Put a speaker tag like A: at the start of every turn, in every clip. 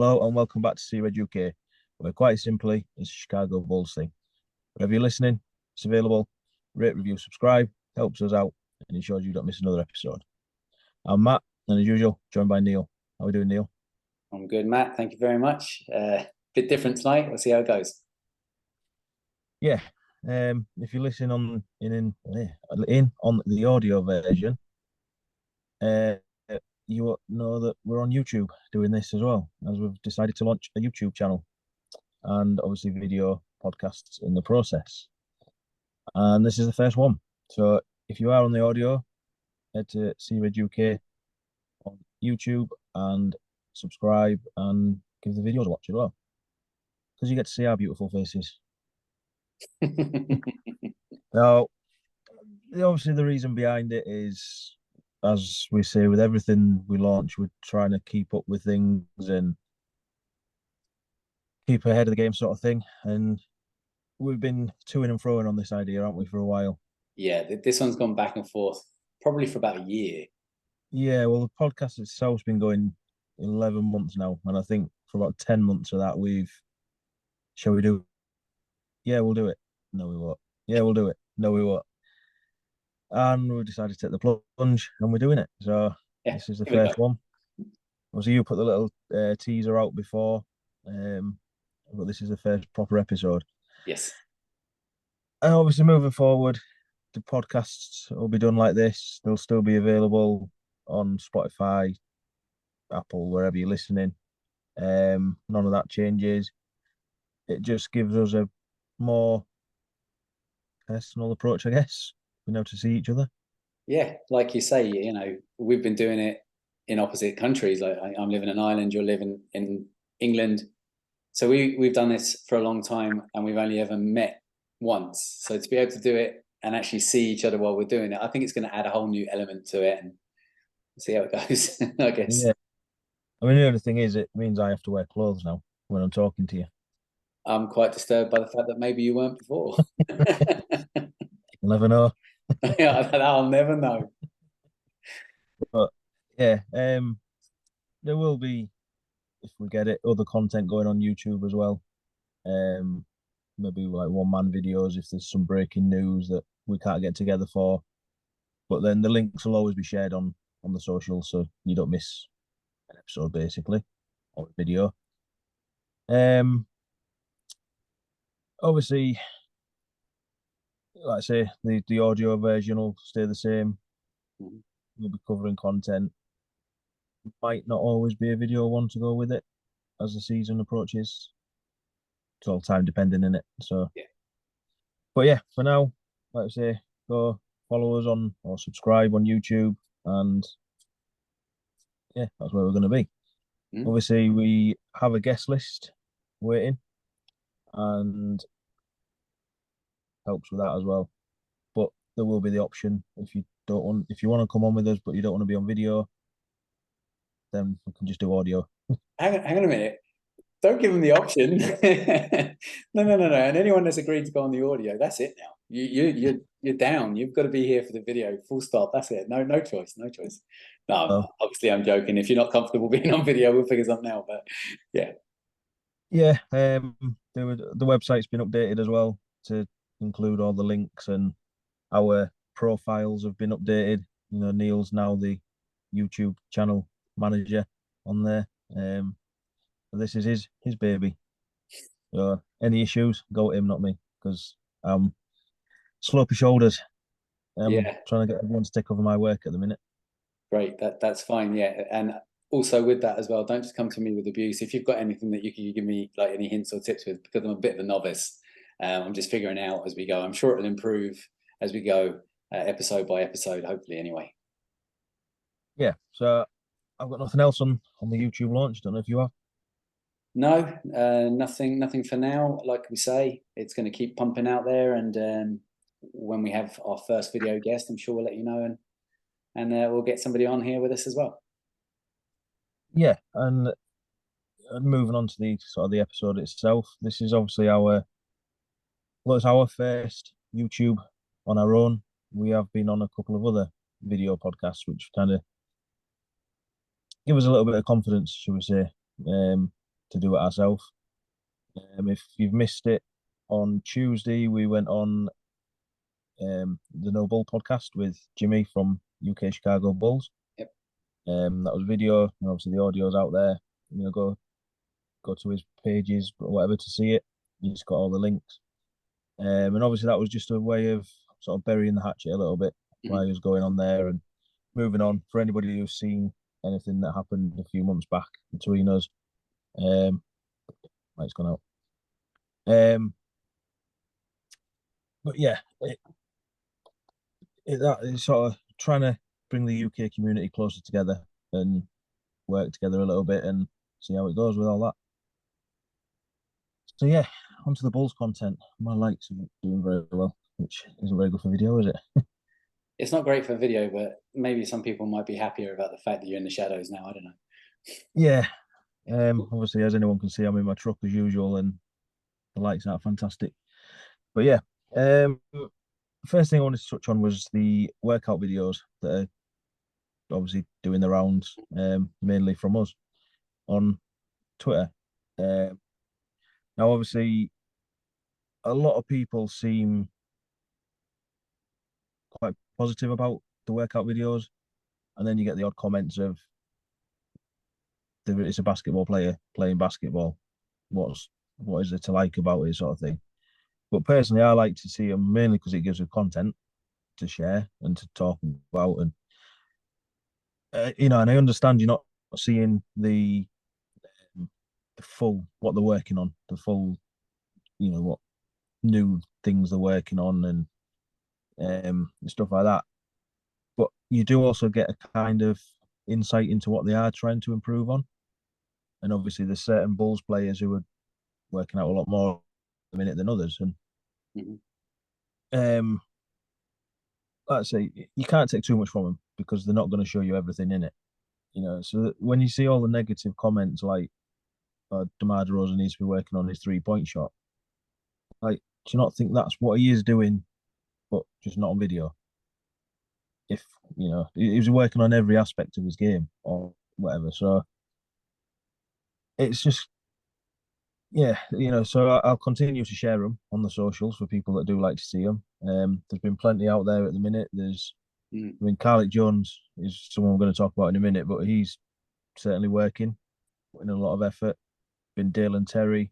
A: Hello and welcome back to See Red UK, where quite simply it's a Chicago Bulls thing. Wherever you're listening, it's available. Rate, review, subscribe, helps us out and ensures you don't miss another episode. I'm Matt, and as usual, joined by Neil. How are we doing, Neil?
B: I'm good, Matt. Thank you very much. Bit different tonight. We'll see how it goes.
A: Yeah. If you listen on the audio version, uh, you will know that we're on YouTube doing this as well, as we've decided to launch a YouTube channel and obviously video podcasts in the process. And this is the first one. So if you are on the audio, head to See Red UK on YouTube and subscribe and give the videos a watch as well. Because you get to see our beautiful faces. Now, obviously the reason behind it is, as we say, with everything we launch, we're trying to keep up with things and keep ahead of the game sort of thing. And we've been toing and froing on this idea, aren't we, for a while?
B: Yeah, this one's gone back and forth probably for about a year.
A: Yeah, well, the podcast itself's been going 11 months now, and I think for about 10 months of that, shall we do? Yeah, we'll do it. No, we won't. Yeah, we'll do it. No, we won't. And we decided to take the plunge, and we're doing it. So
B: Yeah,
A: this is the
B: give it a
A: first
B: go.
A: one. Obviously, you put the little teaser out before, um, but this is the first proper episode.
B: Yes.
A: And obviously, moving forward, the podcasts will be done like this. They'll still be available on Spotify, Apple, wherever you're listening. None of that changes. It just gives us a more personal approach, I guess. We know to see each other.
B: Yeah, like you say, we've been doing it in opposite countries. Like I'm living in Ireland, you're living in England. So we've done this for a long time and we've only ever met once. So to be able to do it and actually see each other while we're doing it, I think it's going to add a whole new element to it and see how it goes, I guess.
A: Yeah. I mean, the other thing is, it means I have to wear clothes now when I'm talking to you.
B: I'm quite disturbed by the fact that maybe you weren't before.
A: You'll never know.
B: Yeah, I'll never know.
A: But yeah, there will be, if we get it, other content going on YouTube as well. Um, Maybe like one-man videos if there's some breaking news that we can't get together for. But then the links will always be shared on the social, so you don't miss an episode basically or a video. Um, Obviously, like I say, the audio version will stay the same.
B: Mhm.
A: We'll be covering content. Might not always be a video one to go with it as the season approaches. It's all time dependent in it. So,
B: Yeah.
A: but yeah, for now, like I say, go follow us on or subscribe on YouTube, and yeah, that's where we're going to be.
B: Mhm.
A: Obviously, we have a guest list waiting, and helps with that as well. But there will be the option if you want to come on with us, but you don't want to be on video, then we can just do audio.
B: Hang on a minute. Don't give them the option. No, no, no, no. And anyone that's agreed to go on the audio, that's it now. You're down. You've got to be here for the video. Full stop. That's it. No, no choice. No choice. No,
A: So
B: obviously I'm joking. If you're not comfortable being on video, we'll figure something out. But yeah.
A: yeah, the website's been updated as well to include all the links, and our profiles have been updated. You know, Neil's now the YouTube channel manager on there. This is his baby. So any issues, go to him, not me, because slopey shoulders. I'm
B: Yeah.
A: trying to get everyone to take over my work at the minute.
B: Great. That's fine. Yeah. And also with that as well, don't just come to me with abuse. If you've got anything that you can give me like any hints or tips with, because I'm a bit of a novice, I'm just figuring out as we go. I'm sure it'll improve as we go, episode by episode, hopefully anyway.
A: Yeah, so I've got nothing else on the YouTube launch. Don't know if you have.
B: No, nothing for now. Like we say, it's going to keep pumping out there, and when we have our first video guest, I'm sure we'll let you know, and we'll get somebody on here with us as well.
A: Yeah, and moving on to the sort of the episode itself. This is obviously it's our first YouTube on our own. We have been on a couple of other video podcasts, which kind of give us a little bit of confidence, shall we say. to do it ourselves. If you've missed it, on Tuesday we went on the No Bull podcast with Jimmy from UK Chicago Bulls.
B: Yep.
A: That was video, and obviously the audio's out there. Go to his pages or whatever to see it. He's got all the links. And obviously that was just a way of sort of burying the hatchet a little bit while he was going on there and moving on. For anybody who's seen anything that happened a few months back between us, it's gone out. But yeah, that is sort of trying to bring the UK community closer together and work together a little bit and see how it goes with all that. So yeah, onto the Bulls content. My likes are doing very well, which isn't very good for video, is it?
B: It's not great for video, but maybe some people might be happier about the fact that you're in the shadows now. I don't know.
A: Yeah. Obviously, as anyone can see, I'm in my truck as usual, and the lights are fantastic. But yeah, first thing I wanted to touch on was the workout videos that are obviously doing the rounds, mainly from us on Twitter. Now, obviously, a lot of people seem quite positive about the workout videos, and then you get the odd comments of it's a basketball player playing basketball. What is there to like about it, sort of thing. But personally, I like to see them mainly because it gives us content to share and to talk about, and and I understand you're not seeing the full what they're working on, the full, what new things they're working on, and stuff like that. But you do also get a kind of insight into what they are trying to improve on. And obviously, there's certain Bulls players who are working out a lot more a minute than others. And like I say, you can't take too much from them because they're not going to show you everything in it. So when you see all the negative comments like DeMar DeRozan needs to be working on his 3-point shot, like, do you not think that's what he is doing, but just not on video? If he was working on every aspect of his game or whatever. So it's just, yeah, so I'll continue to share them on the socials for people that do like to see them. There's been plenty out there at the minute. I mean, Carlick Jones is someone we're going to talk about in a minute, but he's certainly putting a lot of effort. Been Dalen Terry.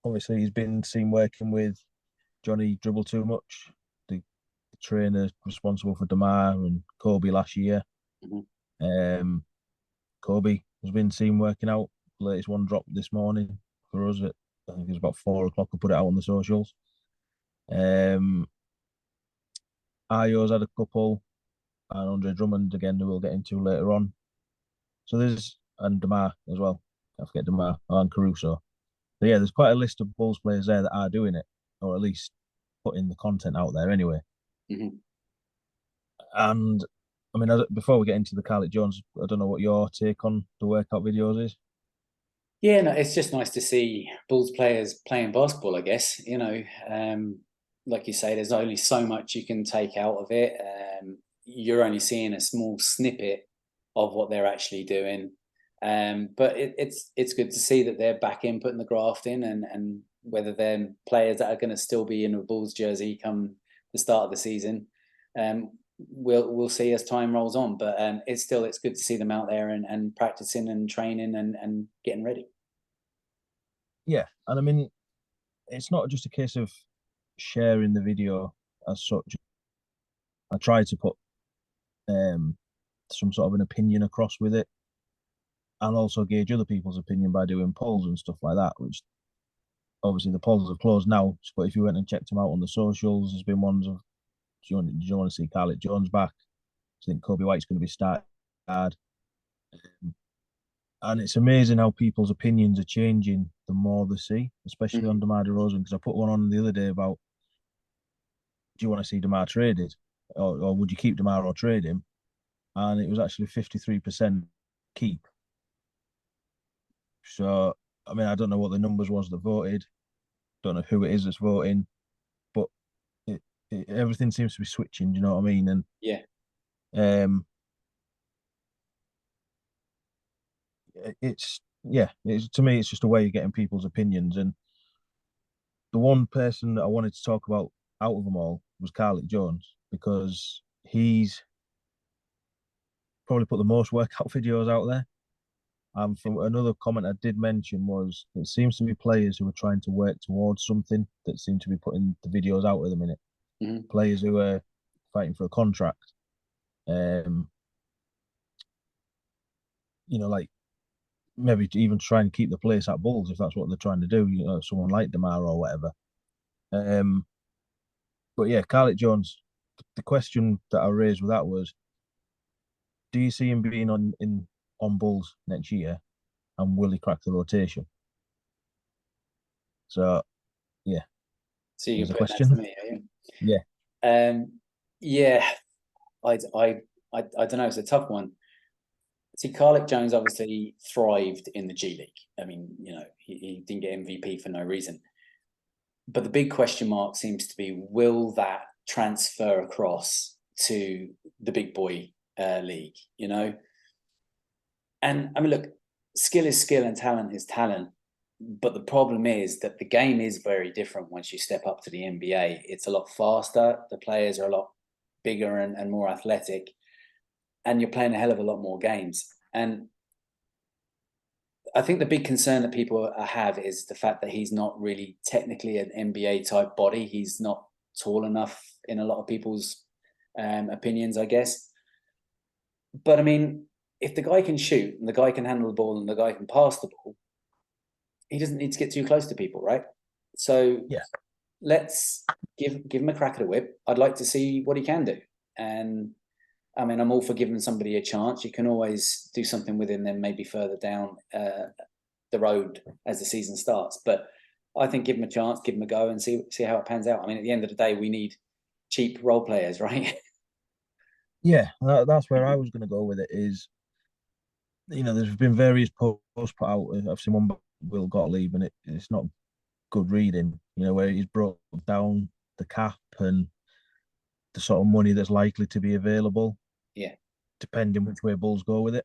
A: Obviously, he's been seen working with Johnny Dribble Too Much, the trainer responsible for DeMar and Kobe last year. Kobe has been seen working out. The latest one dropped this morning for us at, I think it was about 4 o'clock. I put it out on the socials. Ayo's had a couple, and Andre Drummond again, who we'll get into later on. So and DeMar as well. Can't forget DeMar and Caruso. So yeah, there's quite a list of Bulls players there that are doing it, or at least putting the content out there anyway. And I mean, before we get into the Carlick Jones, I don't know what your take on the workout videos is.
B: Yeah, no, it's just nice to see Bulls players playing basketball, I guess. Like you say, there's only so much you can take out of it. You're only seeing a small snippet of what they're actually doing. But it's good to see that they're back in putting the graft in, and whether they're players that are going to still be in a Bulls jersey come the start of the season, we'll see as time rolls on. But it's good to see them out there and practicing and training and getting ready.
A: Yeah, and I mean, it's not just a case of sharing the video as such. I try to put some sort of an opinion across with it, and also gauge other people's opinion by doing polls and stuff like that, which obviously the polls are closed now, but if you went and checked them out on the socials, there's been ones of, do you want to see Carlick Jones back? I think Kobe White's going to be started. And it's amazing how people's opinions are changing the more they see, especially on DeMar DeRozan, because I put one on the other day about, do you want to see DeMar traded? Or would you keep DeMar or trade him? And it was actually 53% keep. So, I mean, I don't know what the numbers was that voted. Don't know who it is that's voting, but everything seems to be switching. Do you know what I mean? And
B: yeah,
A: it's yeah, to me, it's just a way of getting people's opinions. And the one person that I wanted to talk about out of them all was Carlick Jones, because he's probably put the most workout videos out there. And from another comment I did mention was it seems to be players who are trying to work towards something that seem to be putting the videos out at the minute.
B: Mhm.
A: Players who are fighting for a contract. Um, like maybe to even try and keep the place at Bulls if that's what they're trying to do. Someone like Demar or whatever. Um, but yeah, Carlick Jones. The question that I raised with that was, do you see him being on Bulls next year, and will he crack the rotation? So yeah,
B: So you're
A: there's a
B: putting that to
A: question.
B: me, are you?
A: Yeah,
B: Yeah, I, I, I don't know. It's a tough one. See, Carlick Jones obviously thrived in the G League. I mean, he didn't get MVP for no reason. But the big question mark seems to be, will that transfer across to the big boy league? And I mean, look, skill is skill and talent is talent. But the problem is that the game is very different once you step up to the NBA. It's a lot faster. The players are a lot bigger and more athletic, and you're playing a hell of a lot more games. And I think the big concern that people have is the fact that he's not really technically an NBA type body. He's not tall enough in a lot of people's opinions, I guess. But I mean, if the guy can shoot and the guy can handle the ball and the guy can pass the ball, he doesn't need to get too close to people, right? So
A: yeah,
B: let's give him a crack at a whip. I'd like to see what he can do. And I mean, I'm all for giving somebody a chance. You can always do something with him, then maybe further down the road as the season starts. But I think give him a chance, give him a go, and see how it pans out. I mean, at the end of the day, we need cheap role players, right?
A: yeah. That's where I was going to go with it. Is there's been various posts put out. I've seen one by Will Gottlieb, and it's not good reading. Where he's brought down the cap and the sort of money that's likely to be available,
B: Yeah,
A: depending which way Bulls go with it.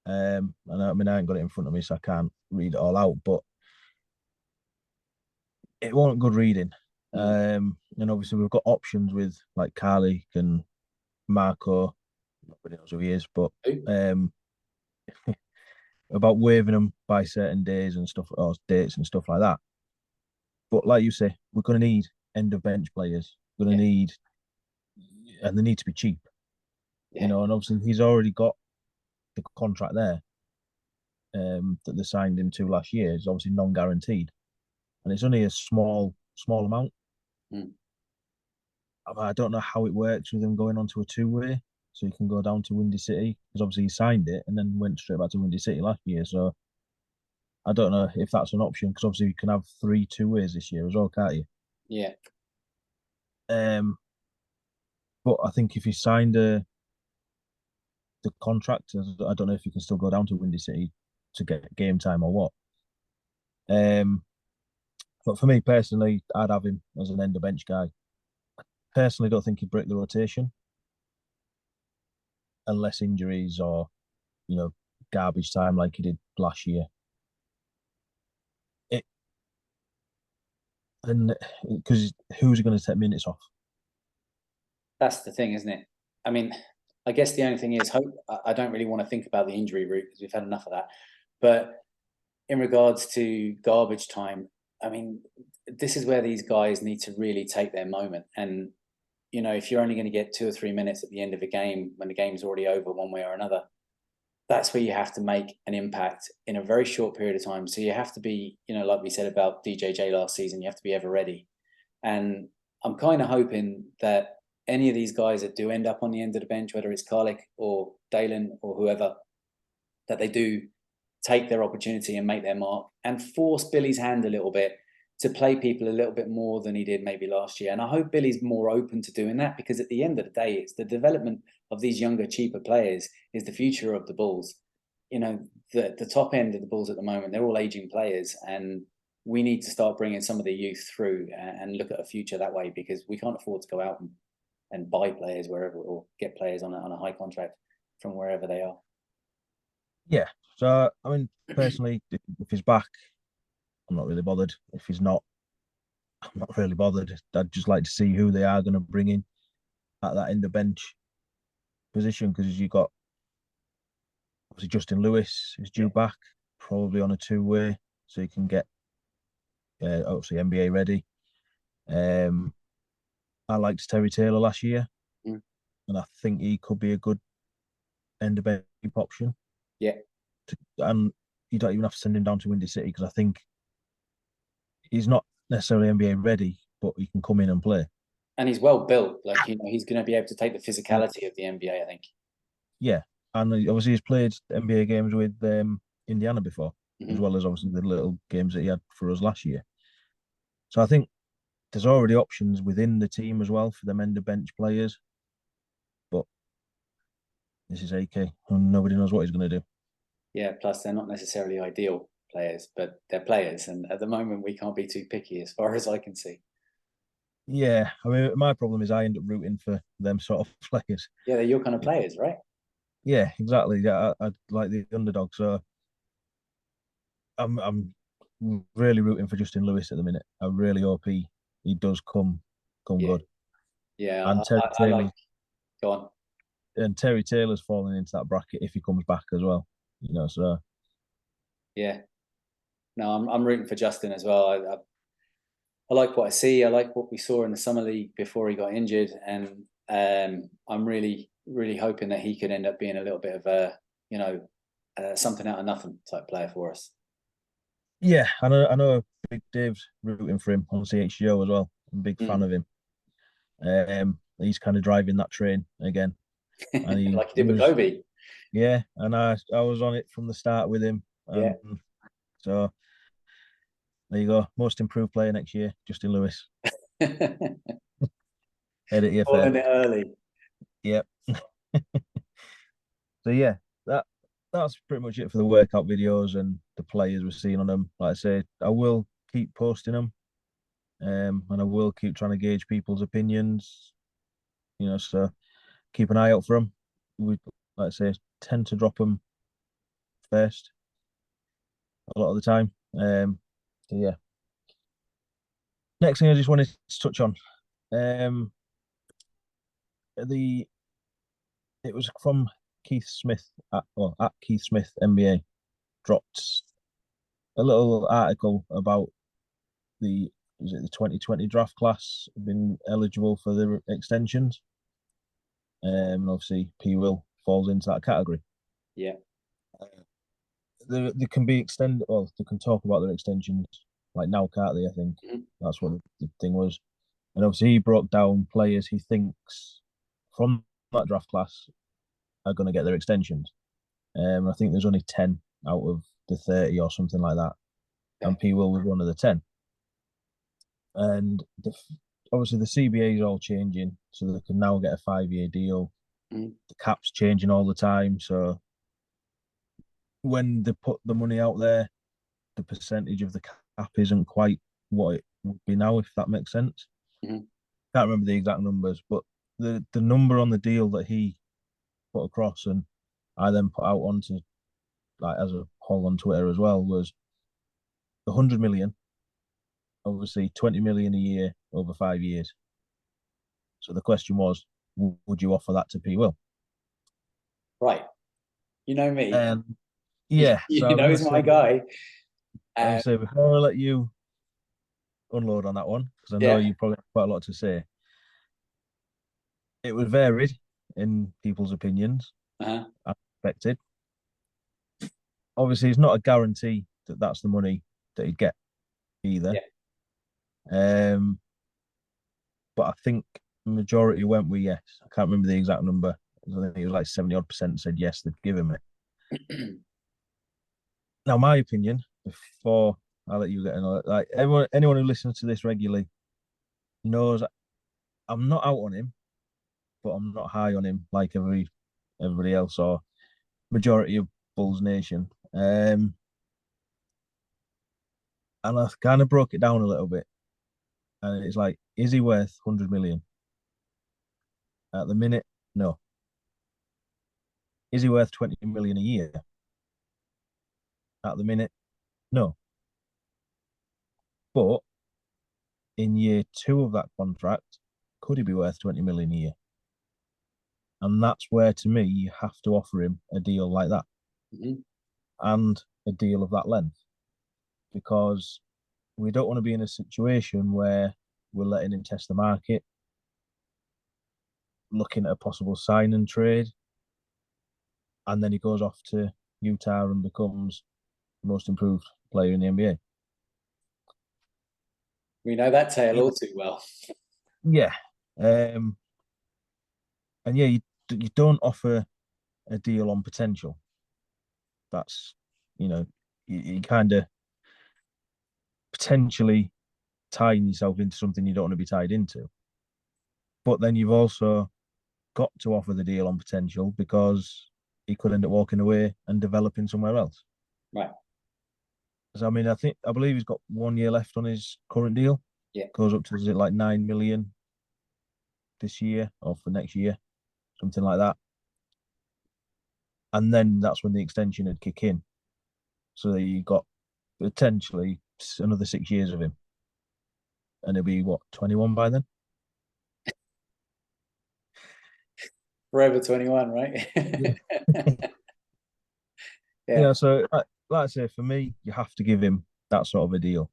A: And I mean, I ain't got it in front of me, so I can't read it all out, but it wasn't good reading.
B: mm.
A: And obviously we've got options with like Carly and Marco. Nobody knows who he is, but um, about waiving them by certain days and stuff, or dates and stuff like that. But like you say, we're going to need end of bench players. We're going
B: Yeah,
A: to need, and they need to be cheap.
B: yeah,
A: And obviously he's already got the contract there that they signed him to last year. It's obviously non-guaranteed, and it's only a small amount.
B: mm.
A: I don't know how it works with him going on to a two-way, so he can go down to Windy City, because obviously he signed it and then went straight back to Windy City last year. So I don't know if that's an option, because obviously you can have three two-ways this year as well, can't you?
B: Yeah,
A: Um, but I think if he signed the contract, I don't know if he can still go down to Windy City to get game time or what. Um, but for me personally, I'd have him as an end of bench guy. Personally, don't think he'd break the rotation unless injuries or garbage time like he did last year. It and because who's going to take minutes off?
B: that's the thing, isn't it? I mean, I guess the only thing is, hope. I don't really want to think about the injury route because we've had enough of that. But in regards to garbage time, I mean, this is where these guys need to really take their moment. And, if you're only going to get 2 or 3 minutes at the end of a game when the game's already over one way or another, that's where you have to make an impact in a very short period of time. So you have to be, like we said about DJJ last season, you have to be ever ready. And I'm kind of hoping that any of these guys that do end up on the end of the bench, whether it's Karlik or Dalen or whoever, that they do take their opportunity and make their mark and force Billy's hand a little bit to play people a little bit more than he did maybe last year. And I hope Billy's more open to doing that, because at the end of the day, it's the development of these younger, cheaper players is the future of the Bulls. The top end of the Bulls at the moment, they're all aging players, and we need to start bringing some of the youth through and look at a future that way, because we can't afford to go out and buy players wherever, or get players on a high contract from wherever they are.
A: Yeah. So I mean, personally, if he's back, I'm not really bothered. If he's not, I'm not really bothered. I'd just like to see who they are going to bring in at that end of bench position because you got obviously Justin Lewis is
B: Yeah,
A: due back, probably on a two-way, so you can get obviously NBA ready. Um, I liked Terry Taylor last year,
B: mm,
A: and I think he could be a good end of bench option.
B: yeah,
A: And you don't even have to send him down to Windy City because I think he's not necessarily NBA ready, but he can come in and play.
B: and he's well built. Like he's going to be able to take the physicality of the NBA. I think.
A: Yeah, and obviously he's played NBA games with Indiana before, as
B: Hmm.
A: well as obviously the little games that he had for us last year. So I think there's already options within the team as well for them end of bench players. But this is AK, and nobody knows what he's going to do.
B: Yeah. Plus, they're not necessarily ideal players, but they're players, and at the moment, we can't be too picky, as far as I can see.
A: Yeah, I mean, my problem is I end up rooting for them sort of players.
B: Yeah, they're your kind of players, right?
A: Yeah, exactly. Yeah, I like the underdog, so I'm really rooting for Justin Lewis at the minute. I really hope he does come
B: Yeah,
A: good.
B: yeah.
A: And
B: I like. Go on.
A: Terry Taylor's falling into that bracket if he comes back as well. So
B: Yeah. No, I'm rooting for Justin as well. I like what I see. I like what we saw in the summer league before he got injured, and I'm really hoping that he could end up being a little bit of a you know something out of nothing type player for us.
A: yeah, I know Big Dave's rooting for him on CHGO as well. I'm a big fan
B: Mm.
A: of him. He's kind of driving that train again, and he,
B: Like he
A: he
B: did with
A: was
B: Kobe.
A: yeah, and I was on it from the start with him,
B: Yeah.
A: and so there you go, most improved player next year, Justin Lewis, head at EFF.
B: Calling it early.
A: Yep. So yeah, that that's pretty much it for the workout videos and the players we're seeing on them. Like I say, I will keep posting them, and I will keep trying to gauge people's opinions. So keep an eye out for them. We, like I say, tend to drop them first a lot of the time. So yeah. Next thing I just wanted to touch on, um, the it was from Keith Smith at Keith Smith NBA dropped a little article about the was it the 2020 draft class been eligible for the extensions. And obviously P Will falls into that category.
B: Yeah.
A: They can be extended, well, they can talk about their extensions like now, can't they? I think
B: Mhm.
A: that's what the thing was. And obviously he broke down players he thinks from that draft class are going to get their extensions. I think there's only 10 out of the 30 or something like that.
B: Okay.
A: And P Will was one of the 10. And obviously the CBA is all changing, so they can now get a 5-year deal.
B: Mhm.
A: The cap's changing all the time, so when they put the money out there, the percentage of the cap isn't quite what it would be now, if that makes sense.
B: Mhm.
A: Can't remember the exact numbers, but the number on the deal that he put across and I then put out onto like as a poll on Twitter as well was 100 million, obviously 20 million a year over 5 years. So the question was, would you offer that to P Will?
B: Right. You know me.
A: Yeah, so
B: You
A: I'm
B: know
A: gonna
B: he's
A: say
B: my guy.
A: I'm gonna
B: Uh,
A: say before I let you unload on that one, because I know
B: yeah.
A: you probably have quite a lot to say. It was varied in people's opinions,
B: Uh-huh.
A: as expected. Obviously, it's not a guarantee that that's the money that he'd get either.
B: Yeah.
A: Um, but I think the majority went with yes. I can't remember the exact number. I think it was like 70% said yes, they'd give him it. Now, my opinion, before I let you get in, like anyone who listens to this regularly knows I'm not out on him, but I'm not high on him like everybody else or majority of Bulls Nation. And I kind of broke it down a little bit, and it's like, is he worth 100 million at the minute? No. Is he worth 20 million a year? At the minute, no. But in year 2 of that contract, could he be worth 20 million a year? And that's where, to me, you have to offer him a deal like that
B: Mhm.
A: and a deal of that length, because we don't want to be in a situation where we're letting him test the market, looking at a possible sign and trade, and then he goes off to Utah and becomes the most improved player in the NBA.
B: We know that tale all too well.
A: Yeah. And yeah, you don't offer a deal on potential. That's, you know, you kind of potentially tying yourself into something you don't want to be tied into. But then you've also got to offer the deal on potential, because he could end up walking away and developing somewhere else.
B: Right.
A: So I mean, I believe he's got 1 year left on his current deal.
B: Yeah.
A: Goes up to, is it like 9 million this year or for next year, something like that. And then that's when the extension would kick in. So you got potentially another 6 years of him, and he'll be what, 21 by then.
B: Forever 21, right?
A: Yeah.
B: Yeah.
A: So like I say, for me, you have to give him that sort of a deal.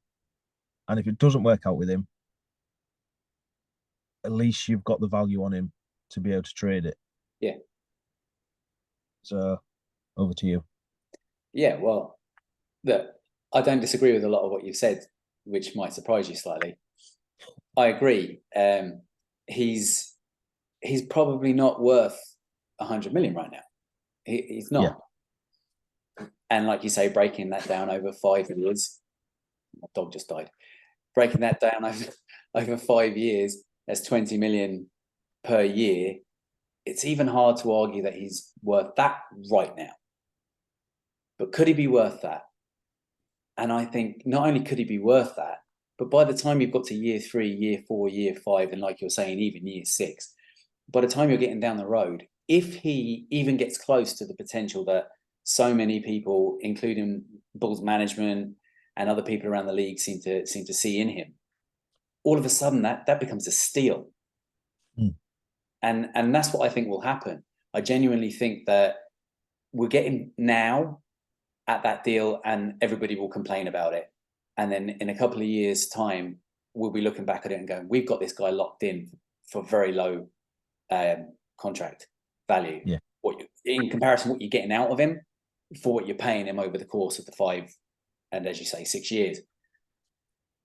A: And if it doesn't work out with him, at least you've got the value on him to be able to trade it.
B: Yeah.
A: So over to you.
B: Yeah. Well, look, I don't disagree with a lot of what you've said, which might surprise you slightly. I agree. He's probably not worth 100 million right now. He's
A: Yeah.
B: not. And like you say, breaking that down over 5 years, my dog just died. Breaking that down over 5 years, that's 20 million per year. It's even hard to argue that he's worth that right now. But could he be worth that? And I think not only could he be worth that, but by the time you've got to year 3, year 4, year 5, and like you're saying, even year 6, by the time you're getting down the road, if he even gets close to the potential that so many people, including Bulls management and other people around the league, seem to see in him, all of a sudden that becomes a steal.
A: Mm.
B: And that's what I think will happen. I genuinely think that we're getting now at that deal, and everybody will complain about it. And then in a couple of years' time, we'll be looking back at it and going, we've got this guy locked in for very low contract value.
A: Yeah.
B: In comparison, what you're getting out of him for what you're paying him over the course of the 5 and, as you say, 6 years.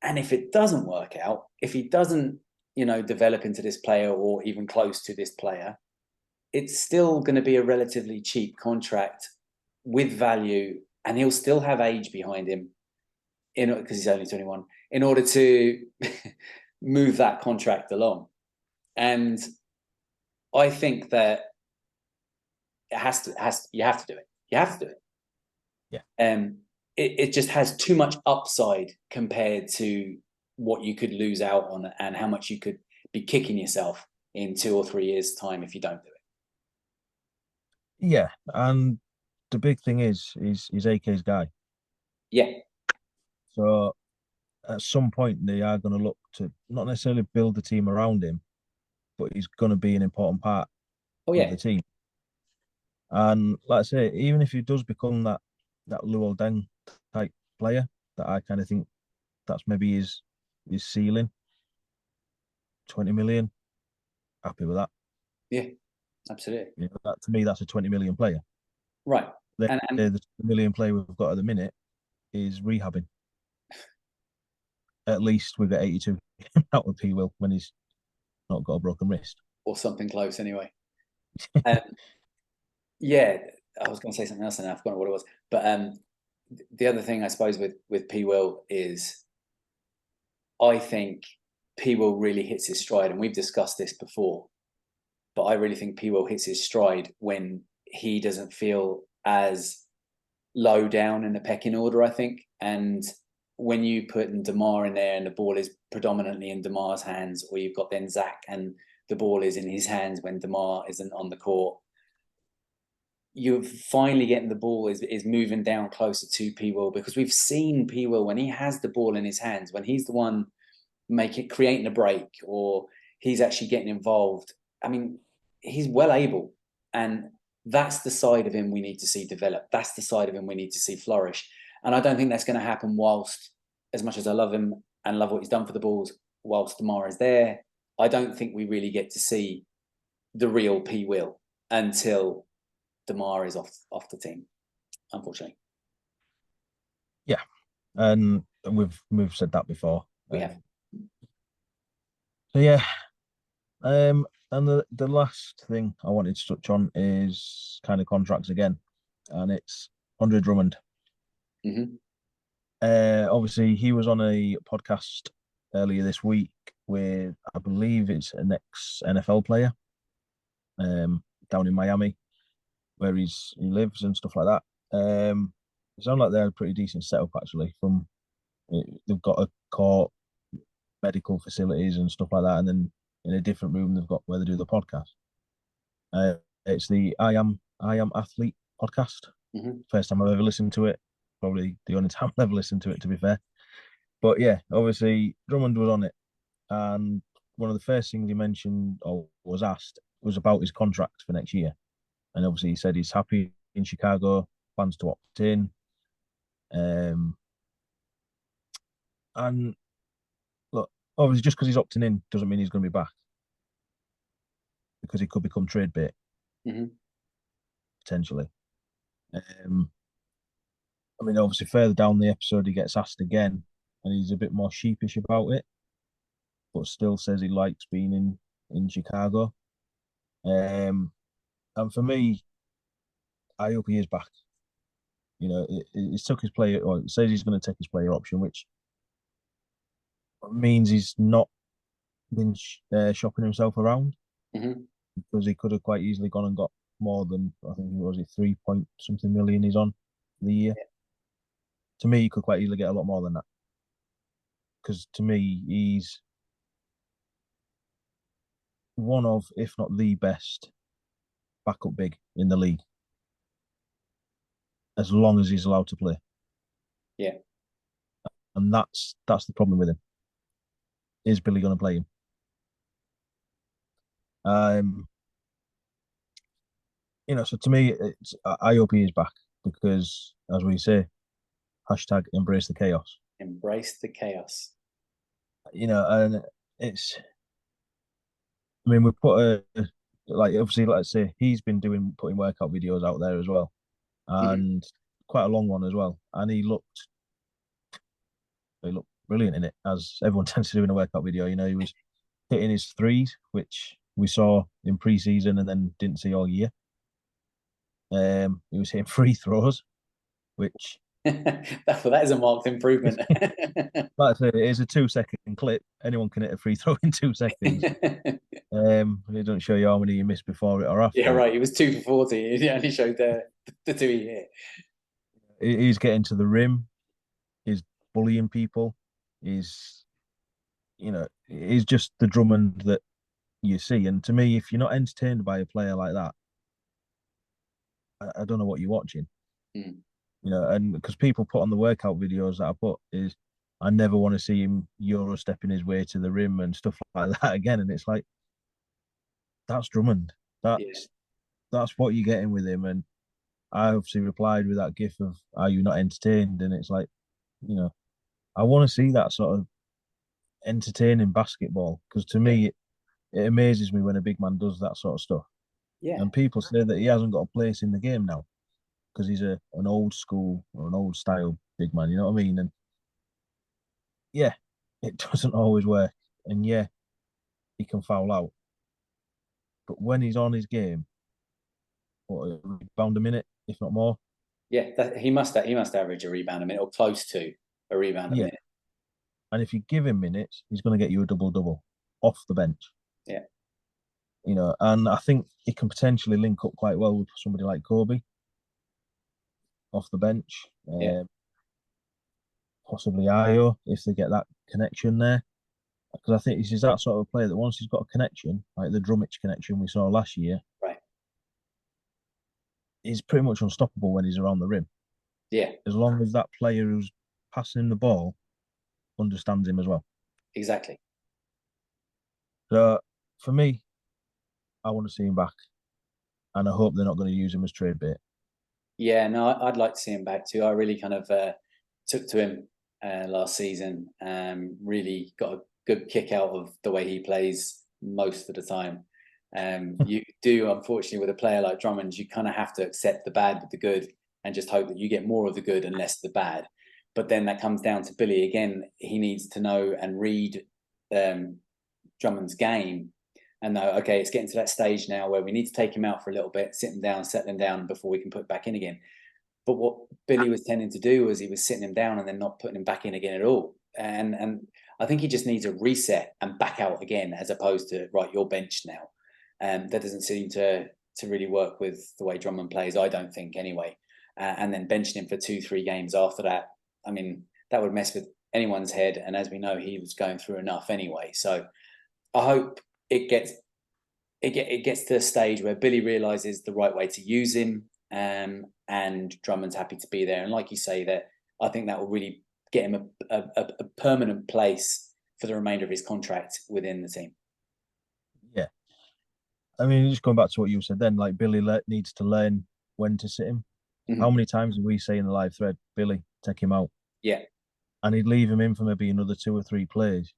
B: And if it doesn't work out, if he doesn't, develop into this player or even close to this player, it's still going to be a relatively cheap contract with value, and he'll still have age behind him because he's only 21 in order to move that contract along. And I think that you have to do it. You have to do it.
A: Yeah.
B: It just has too much upside compared to what you could lose out on and how much you could be kicking yourself in 2 or 3 years' time if you don't do it.
A: Yeah. And the big thing is AK's guy.
B: Yeah.
A: So at some point they are going to look to not necessarily build the team around him, but he's going to be an important part of the team. And like I say, even if he does become that Luol Deng type player, that I kind of think that's maybe his ceiling, 20 million, happy with that.
B: Yeah, absolutely.
A: That, to me, that's a 20 million player.
B: Right.
A: The 20 million player we've got at the minute is rehabbing. At least we've got 82 out of P. Will when he's not got a broken wrist.
B: Or something close anyway. Yeah, I was going to say something else and I've forgotten what it was. But the other thing I suppose with P. Will is I think P. Will really hits his stride, and we've discussed this before, but I really think P. Will hits his stride when he doesn't feel as low down in the pecking order, I think. And when you put DeMar in there and the ball is predominantly in DeMar's hands, or you've got then Zach and the ball is in his hands when DeMar isn't on the court, you're finally getting the ball is moving down closer to P Will, because we've seen P Will when he has the ball in his hands, when he's the one creating a break, or he's actually getting involved. I mean, he's well able, and that's the side of him we need to see develop. That's the side of him we need to see flourish. And I don't think that's going to happen whilst, as much as I love him and love what he's done for the Bulls, whilst Demar is there, I don't think we really get to see the real P Will until Demar is off the team, unfortunately.
A: Yeah, and we've said that before.
B: We have.
A: So yeah, and the last thing I wanted to touch on is kind of contracts again, and it's Andre Drummond.
B: Mm-hmm.
A: Obviously, he was on a podcast earlier this week with, I believe it's an ex-NFL player, down in Miami, where he lives and stuff like that. It sounds like they're a pretty decent setup actually. They've got a court, medical facilities and stuff like that, and then in a different room they've got where they do the podcast. It's the I Am Athlete podcast.
B: Mm-hmm.
A: First time I've ever listened to it. Probably the only time I've ever listened to it, to be fair. But yeah, obviously Drummond was on it, and one of the first things he mentioned or was asked was about his contract for next year. And obviously he said he's happy in Chicago, plans to opt in. And look, obviously just because he's opting in doesn't mean he's going to be back, because he could become trade bait.
B: Mm-hmm.
A: Potentially. I mean, obviously further down the episode he gets asked again, and he's a bit more sheepish about it, but still says he likes being in Chicago. And for me, I hope he is back. You know, he's took his player, or it says he's going to take his player option, which means he's not been shopping himself around,
B: Mm-hmm.
A: because he could have quite easily gone and got more than, I think, was it 3 point something million he's on for the year.
B: Yeah.
A: To me, he could quite easily get a lot more than that, because to me, he's one of, if not the best backup big in the league, as long as he's allowed to play.
B: Yeah.
A: And that's the problem with him. Is Billy going to play him? So to me, I hope he is back, because, as we say, hashtag embrace the chaos.
B: Embrace the chaos.
A: And it's, I mean, we put like, obviously, let's say he's been putting workout videos out there as well, and quite a long one as well. And he looked brilliant in it, as everyone tends to do in a workout video. He was hitting his threes, which we saw in pre-season and then didn't see all year. He was hitting free throws, which
B: that is a marked improvement.
A: like I say, it is a 2-second clip. Anyone can hit a free throw in 2 seconds. It doesn't show you how many you missed before it or after.
B: Yeah, right. He was 2 for 40. He only showed the 2 he hit.
A: He's getting to the rim. He's bullying people. He's just the Drummond that you see. And to me, if you're not entertained by a player like that, I don't know what you're watching.
B: Mm.
A: And because people put on the workout videos that I put is, I never want to see him Euro stepping his way to the rim and stuff like that again. And it's like, that's Drummond. That's what you're getting with him. And I obviously replied with that gif of, are you not entertained? And it's like, I want to see that sort of entertaining basketball, because to me, it amazes me when a big man does that sort of stuff.
B: Yeah.
A: And people say that he hasn't got a place in the game now because he's an old school or an old style big man. You know what I mean? And yeah, it doesn't always work. And yeah, he can foul out. But when he's on his game, what, a rebound a minute, if not more.
B: Yeah, he must average a rebound a minute, or close to a rebound a minute.
A: And if you give him minutes, he's going to get you a double-double off the bench.
B: Yeah.
A: And I think he can potentially link up quite well with somebody like Kobe off the bench. Possibly Ayo, if they get that connection there. Because I think he's that sort of player that once he's got a connection, like the Drummond connection we saw last year,
B: right,
A: he's pretty much unstoppable when he's around the rim,
B: Yeah,
A: as long as that player who's passing him the ball understands him as well.
B: exactly.
A: So for me, I want to see him back, and I hope they're not going to use him as trade bait.
B: Yeah, no, I'd like to see him back too. I really kind of took to him last season. Really got a good kick out of the way he plays most of the time. You do, unfortunately, with a player like Drummond, you kind of have to accept the bad with the good and just hope that you get more of the good and less of the bad. But then that comes down to Billy again. He needs to know and read Drummond's game and know, okay, it's getting to that stage now where we need to take him out for a little bit, sit him down, settle him down before we can put back in again. But what Billy was tending to do was he was sitting him down and then not putting him back in again at all. And I think he just needs a reset and back out again, as opposed to, right, you're benched now. That doesn't seem to really work with the way Drummond plays, I don't think, anyway. And then benching him for 2-3 games after that, I mean, that would mess with anyone's head. And as we know, he was going through enough anyway. So I hope it gets to a stage where Billy realizes the right way to use him, and Drummond's happy to be there. And like you say, that I think that will really get him a permanent place for the remainder of his contract within the team.
A: Yeah, I mean, just going back to what you said then, like Billy needs to learn when to sit him.
B: Mm-hmm.
A: How many times did we say in the live thread, Billy, take him out?
B: Yeah.
A: And he'd leave him in for maybe another 2 or 3 plays,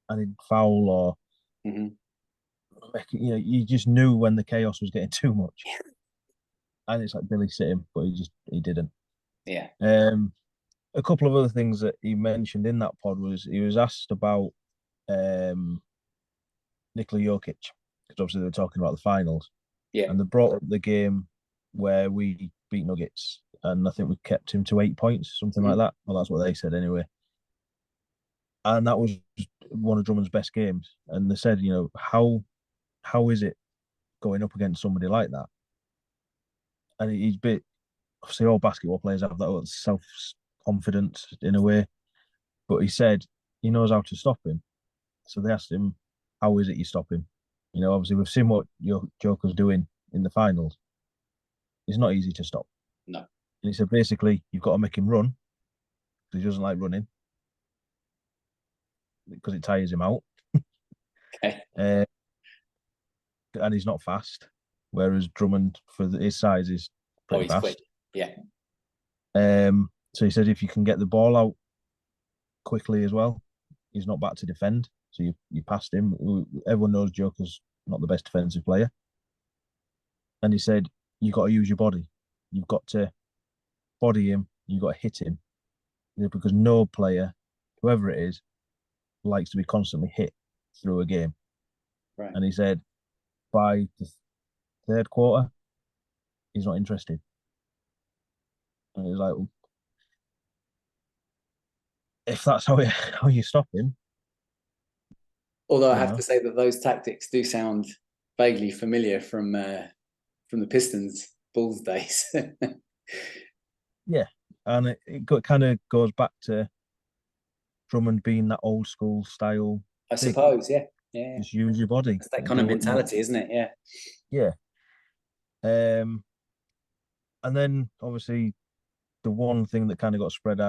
A: and he'd foul or,
B: Mm-hmm.
A: you just knew when the chaos was getting too much. And it's like, Billy, sit him, but he didn't.
B: Yeah.
A: A couple of other things that he mentioned in that pod was he was asked about Nikola Jokic, because obviously they were talking about the finals.
B: Yeah.
A: And they brought up the game where we beat Nuggets, and I think we kept him to 8 points, something like that. Well, that's what they said anyway. And that was one of Drummond's best games. And they said, how is it going up against somebody like that? And he's a bit, obviously all basketball players have that self confidence in a way, but he said he knows how to stop him. So they asked him, how is it you stop him? Obviously we've seen what your Joker's doing in the finals. It's not easy to stop.
B: No.
A: And he said basically you've got to make him run, because he doesn't like running, because it tires him out.
B: Okay.
A: And he's not fast, whereas Drummond for his size is pretty fast.
B: Quick. Yeah.
A: So he said if you can get the ball out quickly as well, he's not back to defend. So you passed him. Everyone knows Joker's not the best defensive player. And he said you got to use your body. You've got to body him. You've got to hit him, because no player, whoever it is, likes to be constantly hit through a game.
B: Right.
A: And he said by the third quarter, he's not interested. And he was like, well, if that's how you stop him.
B: Although I have to say that those tactics do sound vaguely familiar from the Pistons Bulls days.
A: Yeah, and it kind of goes back to Drummond being that old school style.
B: I suppose, yeah.
A: Just use your body.
B: It's that kind of mentality, isn't it? Yeah.
A: Yeah. And then obviously the one thing that kind of got spread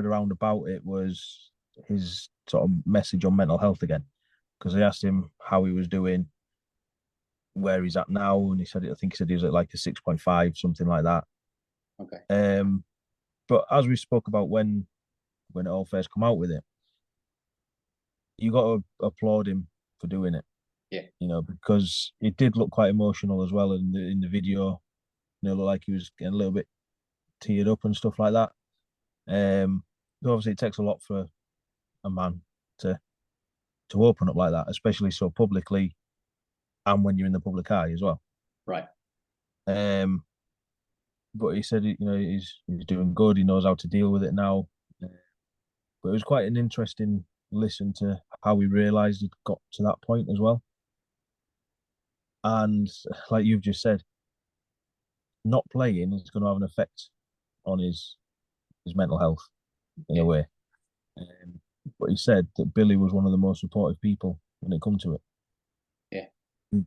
A: around about it was his sort of message on mental health again, because they asked him how he was doing, where he's at now, and I think he said he was at like a 6.5, something like that.
B: Okay.
A: But as we spoke about when it all first come out with it, you got to applaud him for doing it.
B: Yeah.
A: Because it did look quite emotional as well in the video. Looked like he was getting a little bit teared up and stuff like that. Obviously, it takes a lot for a man to open up like that, especially so publicly, and when you're in the public eye as well.
B: Right.
A: But he said, he's doing good. He knows how to deal with it now. But it was quite an interesting listen to how he realised he'd got to that point as well. And like you've just said, not playing is going to have an effect on his mental health in a way. But he said that Billy was one of the most supportive people when it come to it.
B: Yeah.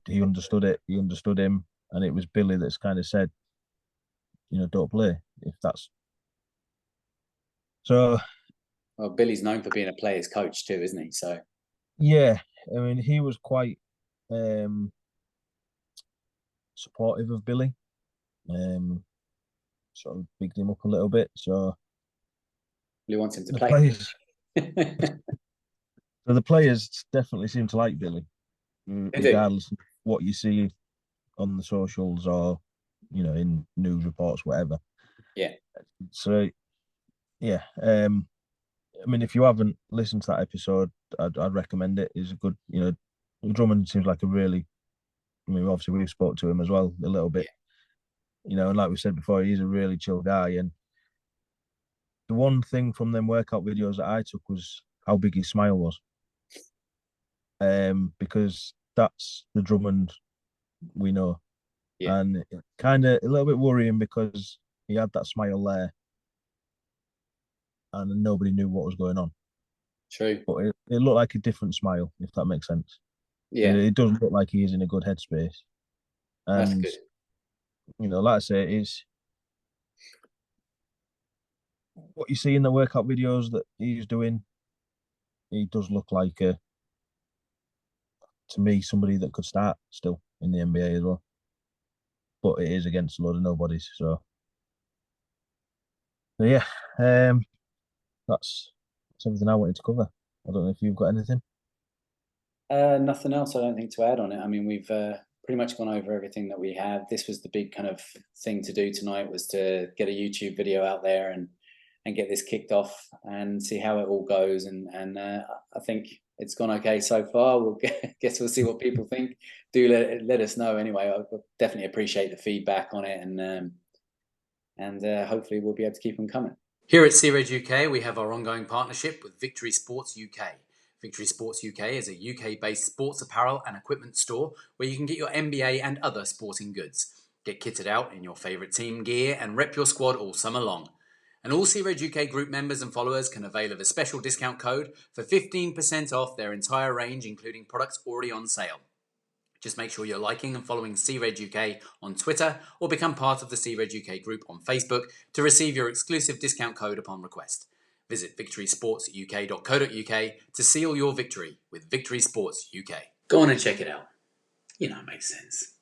A: He understood it. He understood him, and it was Billy that's kind of said, don't play if that's so.
B: Well, Billy's known for being a player's coach too, isn't he? So
A: Yeah, I mean, he was quite um, supportive of Billy, um, sort of bigged him up a little bit. So
B: Billy wants him to
A: the
B: play.
A: players, so the players definitely seem to like Billy,
B: They do.
A: regardless of what you see on the socials or in news reports, whatever.
B: Yeah.
A: So yeah, I mean, if you haven't listened to that episode, I'd recommend it. It's a good, Drummond seems like a really. I mean, obviously we've spoke to him as well a little bit,
B: Yeah.
A: and like we said before, he's a really chill guy. And the one thing from them workout videos that I took was how big his smile was, because that's the Drummond we know,
B: Yeah.
A: and kind of a little bit worrying because he had that smile there, and nobody knew what was going on.
B: True.
A: But it looked like a different smile, if that makes sense.
B: Yeah.
A: It does look like he is in a good headspace.
B: That's
A: And
B: good.
A: like I say, is what you see in the workout videos that he's doing. He does look like to me somebody that could start still in the NBA as well. But it is against a load of nobodies. So yeah, that's everything I wanted to cover. I don't know if you've got anything.
B: Nothing else I don't think to add on it. I mean, we've pretty much gone over everything that we have. This was the big kind of thing to do tonight, was to get a YouTube video out there and get this kicked off and see how it all goes. And I think it's gone okay so far. We'll guess we'll see what people think. Do let us know anyway. I definitely appreciate the feedback on it, and hopefully we'll be able to keep them coming. Here at Sea Red UK, we have our ongoing partnership with Victory Sports UK. Victory Sports UK is a UK-based sports apparel and equipment store where you can get your NBA and other sporting goods. Get kitted out in your favourite team gear and rep your squad all summer long. And all Sea Red UK group members and followers can avail of a special discount code for 15% off their entire range, including products already on sale. Just make sure you're liking and following Sea Red UK on Twitter or become part of the Sea Red UK group on Facebook to receive your exclusive discount code upon request. Visit victorysportsuk.co.uk to seal your victory with Victory Sports UK. Go on and check it out. You know, it makes sense.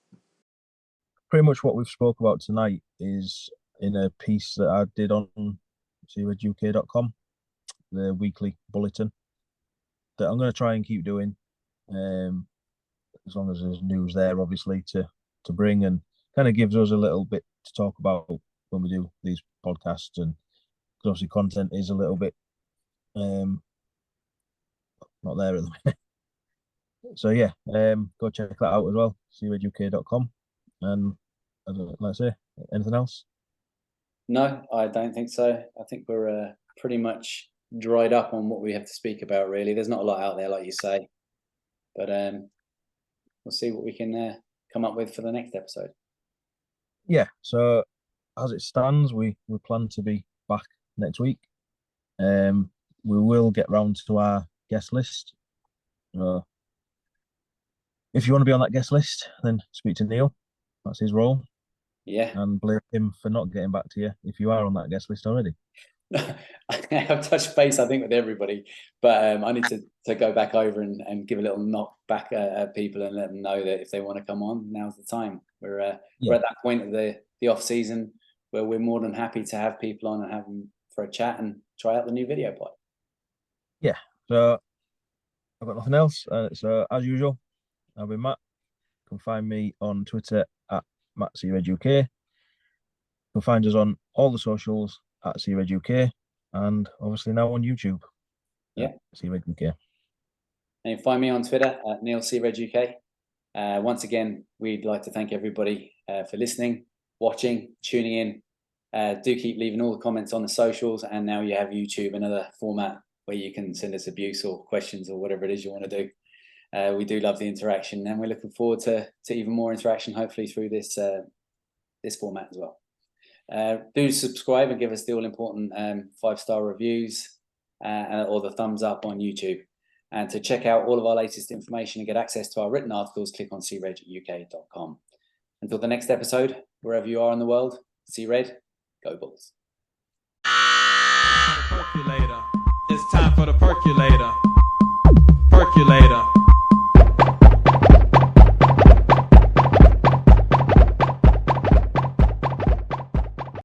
A: Pretty much what we've spoke about tonight is in a piece that I did on seareduk.com, the weekly bulletin that I'm going to try and keep doing, as long as there's news there, obviously, to bring, and kind of gives us a little bit to talk about when we do these podcasts. And because obviously content is a little bit not there at the minute. So yeah, go check that out as well, seareduk.com. And let's say, anything else?
B: No, I don't think so. I think we're pretty much dried up on what we have to speak about, really. There's not a lot out there, like you say. But we'll see what we can come up with for the next episode.
A: Yeah, so as it stands, we plan to be back next week. We will get round to our guest list. If you want to be on that guest list, then speak to Neil. That's his role.
B: Yeah.
A: And blame him for not getting back to you if you are on that guest list already.
B: I've touched base, I think, with everybody, but I need to go back over and give a little knock back at people and let them know that if they want to come on, now's the time. We're at that point of the off season where we're more than happy to have people on and have them for a chat and try out the new video pod.
A: Yeah. So I've got nothing else. So as usual, I've been Matt. You can find me on Twitter at MattSearedUK. You can find us on all the socials at SearedUK, and obviously now on YouTube.
B: Yeah.
A: SearedUK.
B: And you can find me on Twitter at NeilSearedUK. Once again, we'd like to thank everybody for listening, watching, tuning in. Do keep leaving all the comments on the socials, and now you have YouTube, another format where you can send us abuse or questions or whatever it is you want to do. We do love the interaction, and we're looking forward to even more interaction, hopefully through this format as well. Do subscribe and give us the all-important 5-star reviews or the thumbs up on YouTube. And to check out all of our latest information and get access to our written articles, click on seareduk.com. Until the next episode, wherever you are in the world, See red? Go Bulls.
C: Percolator. It's time for the percolator. Percolator.